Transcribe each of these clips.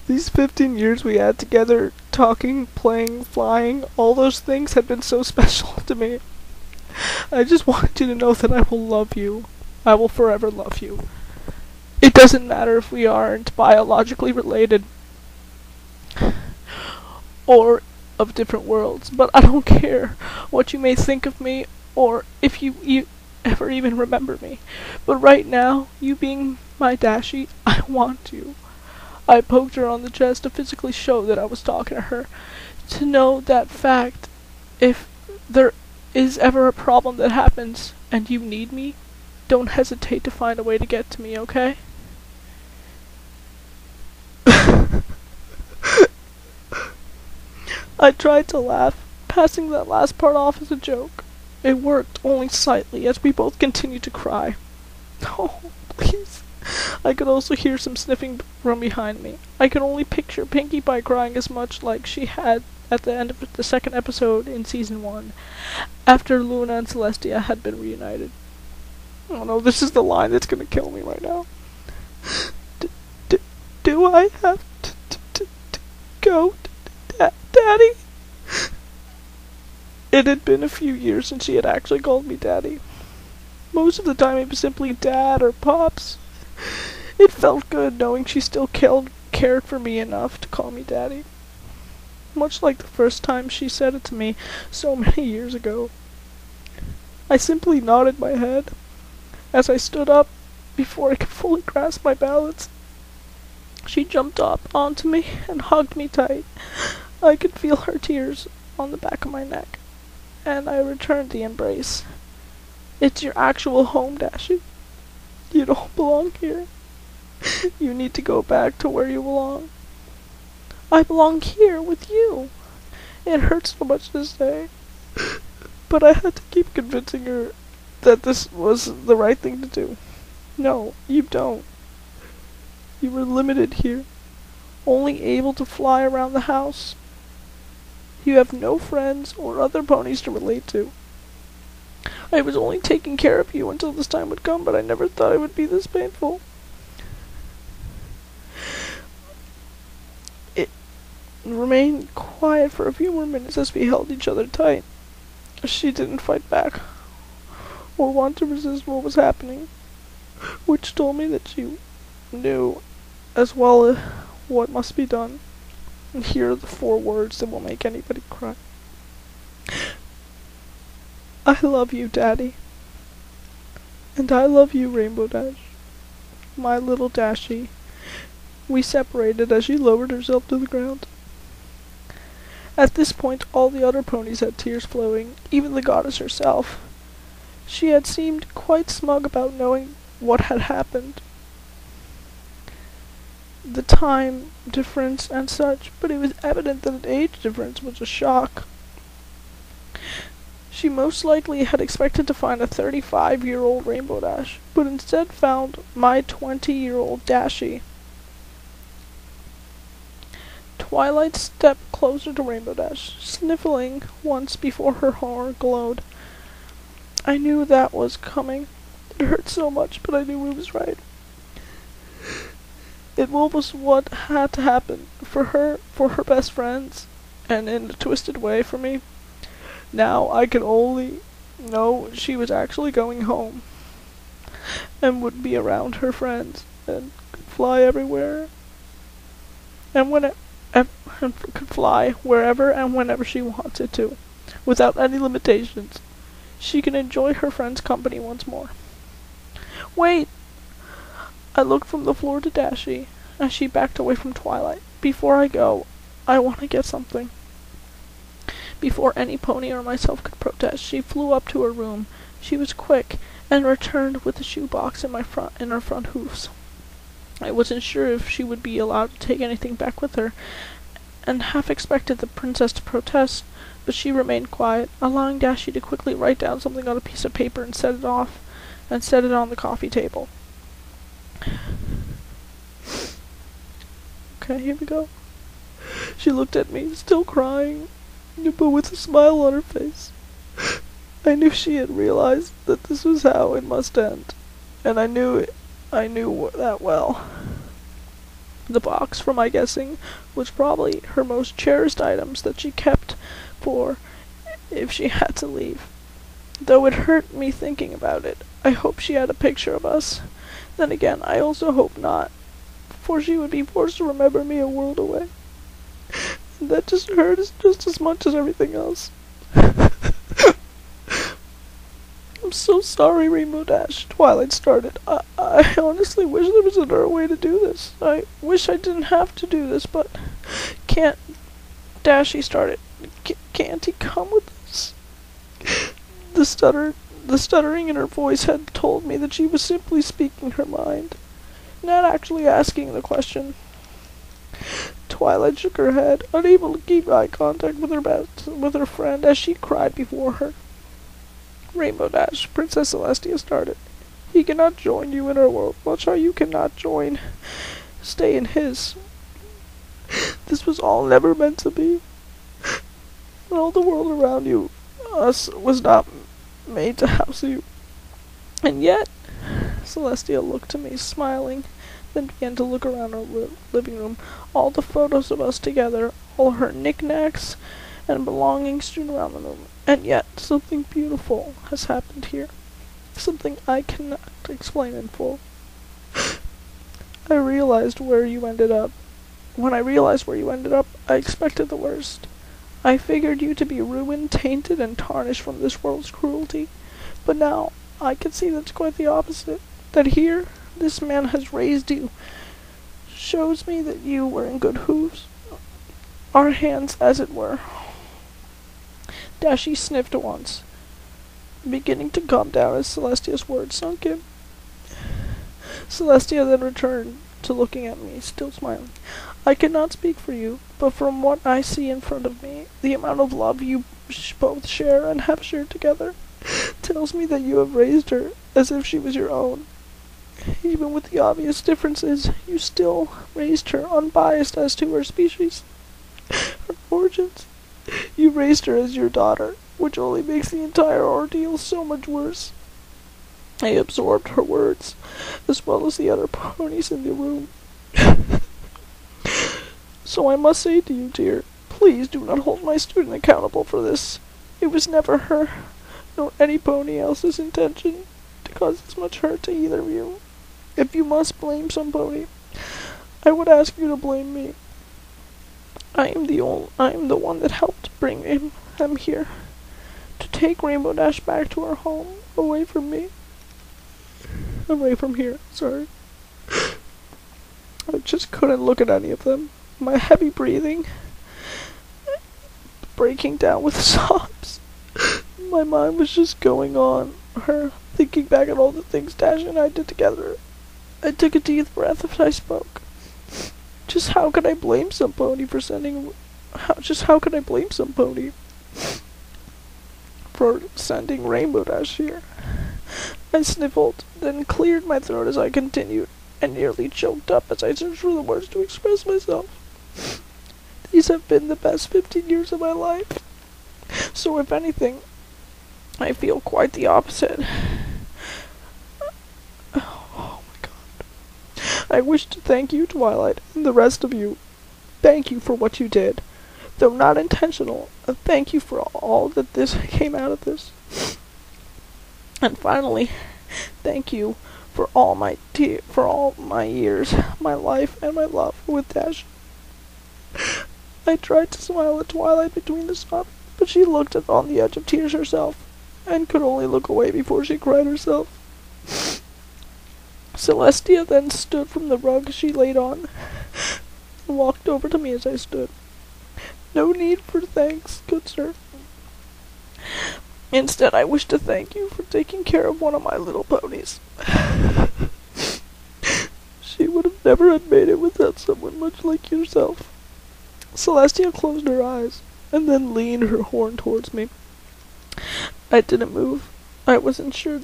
These 15 years we had together, talking, playing, flying, all those things had been so special to me. I just wanted you to know that I will love you. I will forever love you. It doesn't matter if we aren't biologically related or of different worlds, but I don't care what you may think of me or if you ever even remember me. But right now, you being my Dashie, I want you. I poked her on the chest to physically show that I was talking to her. To know that fact, if there is ever a problem that happens and you need me, don't hesitate to find a way to get to me, okay? I tried to laugh, passing that last part off as a joke. It worked only slightly as we both continued to cry. Oh, please. I could also hear some sniffing from behind me. I could only picture Pinkie Pie crying as much like she had at the end of the second episode in season 1, after Luna and Celestia had been reunited. Oh no, this is the line that's gonna kill me right now. Do I have to go, Daddy? It had been a few years since she had actually called me Daddy. Most of the time it was simply Dad or Pops. It felt good knowing she still cared for me enough to call me Daddy. Much like the first time she said it to me so many years ago. I simply nodded my head as I stood up before I could fully grasp my balance. She jumped up onto me and hugged me tight. I could feel her tears on the back of my neck, and I returned the embrace. It's your actual home, Dashie. You don't belong here. You need to go back to where you belong. I belong here with you. It hurts so much to say, but I had to keep convincing her that this was the right thing to do. No, you don't. You were limited here, only able to fly around the house. You have no friends or other ponies to relate to. I was only taking care of you until this time would come, but I never thought it would be this painful. It remained quiet for a few more minutes as we held each other tight. She didn't fight back, or want to resist what was happening, which told me that she knew as well what must be done. And here are the 4 words that will make anybody cry. I love you, Daddy. And I love you, Rainbow Dash. My little Dashie. We separated as she lowered herself to the ground. At this point, all the other ponies had tears flowing, even the goddess herself. She had seemed quite smug about knowing what had happened. The time difference and such, but it was evident that an age difference was a shock. She most likely had expected to find a 35-year-old Rainbow Dash, but instead found my 20-year-old Dashie. Twilight stepped closer to Rainbow Dash, sniffling once before her horn glowed. I knew that was coming. It hurt so much, but I knew it was right. It was what had to happen, for her best friends, and in a twisted way for me. Now I could only know she was actually going home, and would be around her friends, and could fly everywhere, and could fly wherever and whenever she wanted to, without any limitations. She can enjoy her friends' company once more. Wait! I looked from the floor to Dashie, as she backed away from Twilight. Before I go, I want to get something. Before any pony or myself could protest, she flew up to her room. She was quick, and returned with a shoebox in her front hoofs. I wasn't sure if she would be allowed to take anything back with her, and half expected the princess to protest, but she remained quiet, allowing Dashie to quickly write down something on a piece of paper and set it on the coffee table. Okay, here we go. She looked at me, still crying, but with a smile on her face. I knew she had realized that this was how it must end, and I knew that well. The box, for my guessing, was probably her most cherished items that she kept for if she had to leave. Though it hurt me thinking about it, I hope she had a picture of us. Then again, I also hope not, for she would be forced to remember me a world away. And that just hurts just as much as everything else. I'm so sorry, Rainbow Dash, Twilight started. I honestly wish there was another way to do this. I wish I didn't have to do this, but can't... Dashie started. Can't he come with us? The stuttering in her voice had told me that she was simply speaking her mind, not actually asking the question. Twilight shook her head, unable to keep eye contact with her friend as she cried before her. Rainbow Dash, Princess Celestia started. He cannot join you in our world, much how you cannot stay in his. This was all never meant to be. And all the world around you, us, was not made to house you. And yet, Celestia looked to me, smiling, then began to look around our living room. All the photos of us together, all her knickknacks and belongings strewn around the room. And yet, something beautiful has happened here. Something I cannot explain in full. I realized where you ended up. When I realized where you ended up, I expected the worst. I figured you to be ruined, tainted, and tarnished from this world's cruelty. But now, I can see that's quite the opposite. That here, this man has raised you. Shows me that you were in good hooves. Our hands, as it were. Dashie sniffed once, beginning to calm down as Celestia's words sunk in. Celestia then returned to looking at me, still smiling. I cannot speak for you, but from what I see in front of me, the amount of love you both share and have shared together tells me that you have raised her as if she was your own. Even with the obvious differences, you still raised her unbiased as to her species, her origins. You raised her as your daughter, which only makes the entire ordeal so much worse. I absorbed her words, as well as the other ponies in the room. So I must say to you, dear, please do not hold my student accountable for this. It was never her, nor any pony else's intention, to cause this much hurt to either of you. If you must blame some pony, I would ask you to blame me. I am the one that helped bring him here, to take Rainbow Dash back to her home, away from me. Away from here, sorry. I just couldn't look at any of them. My heavy breathing, breaking down with sobs. My mind was just going on her, thinking back at all the things Dash and I did together. I took a deep breath as I spoke. Just how could I blame some pony for sending Rainbow Dash here? I sniffled, then cleared my throat as I continued, and nearly choked up as I searched for the words to express myself. These have been the best 15 years of my life. So if anything, I feel quite the opposite. Oh my god. I wish to thank you, Twilight, and the rest of you. Thank you for what you did. Though not intentional, thank you for all that this came out of this. And finally, thank you for all my years, my life, and my love with Dashie. I tried to smile at Twilight between the sobs, but she looked on the edge of tears herself, and could only look away before she cried herself. Celestia then stood from the rug she laid on, and walked over to me as I stood. No need for thanks, good sir. Instead, I wish to thank you for taking care of one of my little ponies. She would have never have made it without someone much like yourself. Celestia closed her eyes, and then leaned her horn towards me. I didn't move. I wasn't sure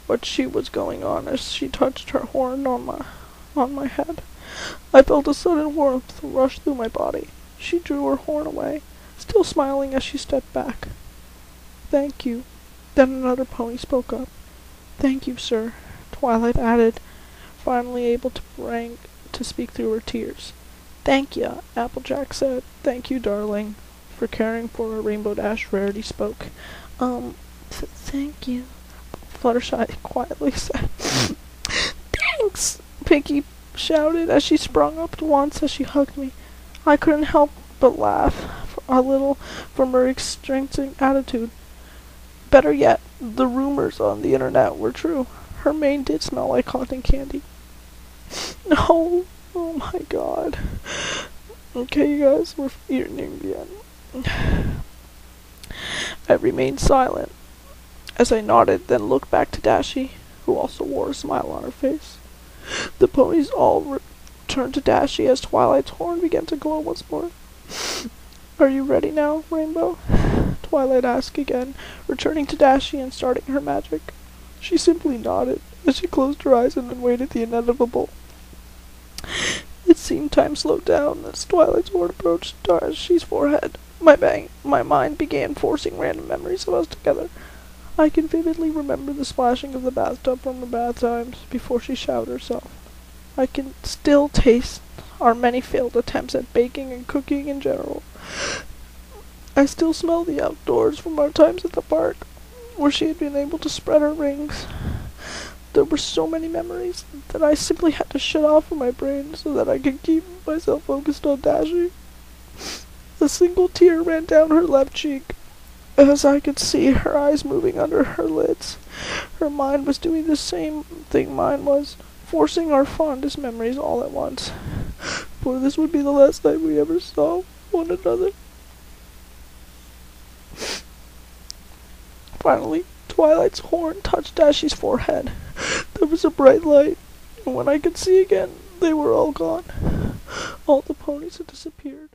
what she was going on as she touched her horn on my head. I felt a sudden warmth rush through my body. She drew her horn away, still smiling as she stepped back. Thank you. Then another pony spoke up. Thank you, sir, Twilight added, finally able to to speak through her tears. "Thank you," Applejack said. "Thank you, darling, for caring for a Rainbow Dash," Rarity spoke. Thank you," Fluttershy quietly said. "Thanks," Pinkie shouted as she sprung up once as she hugged me. I couldn't help but laugh a little from her extrinsic attitude. Better yet, the rumors on the internet were true. Her mane did smell like cotton candy. No, oh my god. Okay, you guys, we're nearing the end. I remained silent as I nodded, then looked back to Dashie, who also wore a smile on her face. The ponies all returned to Dashie as Twilight's horn began to glow once more. "Are you ready now, Rainbow?" Twilight asked again, returning to Dashie and starting her magic. She simply nodded as she closed her eyes and then waited the inevitable. It seemed time slowed down as Twilight's horn approached Dashie's forehead. My mind began forcing random memories of us together. I can vividly remember the splashing of the bathtub from her bath times before she showered herself. I can still taste our many failed attempts at baking and cooking in general. I still smell the outdoors from our times at the park, where she had been able to spread her wings. There were so many memories that I simply had to shut off from my brain so that I could keep myself focused on Dashie. A single tear ran down her left cheek, as I could see her eyes moving under her lids. Her mind was doing the same thing mine was, forcing our fondest memories all at once. For this would be the last time we ever saw one another. Finally, Twilight's horn touched Dashie's forehead. There was a bright light, and when I could see again, they were all gone. All the ponies had disappeared.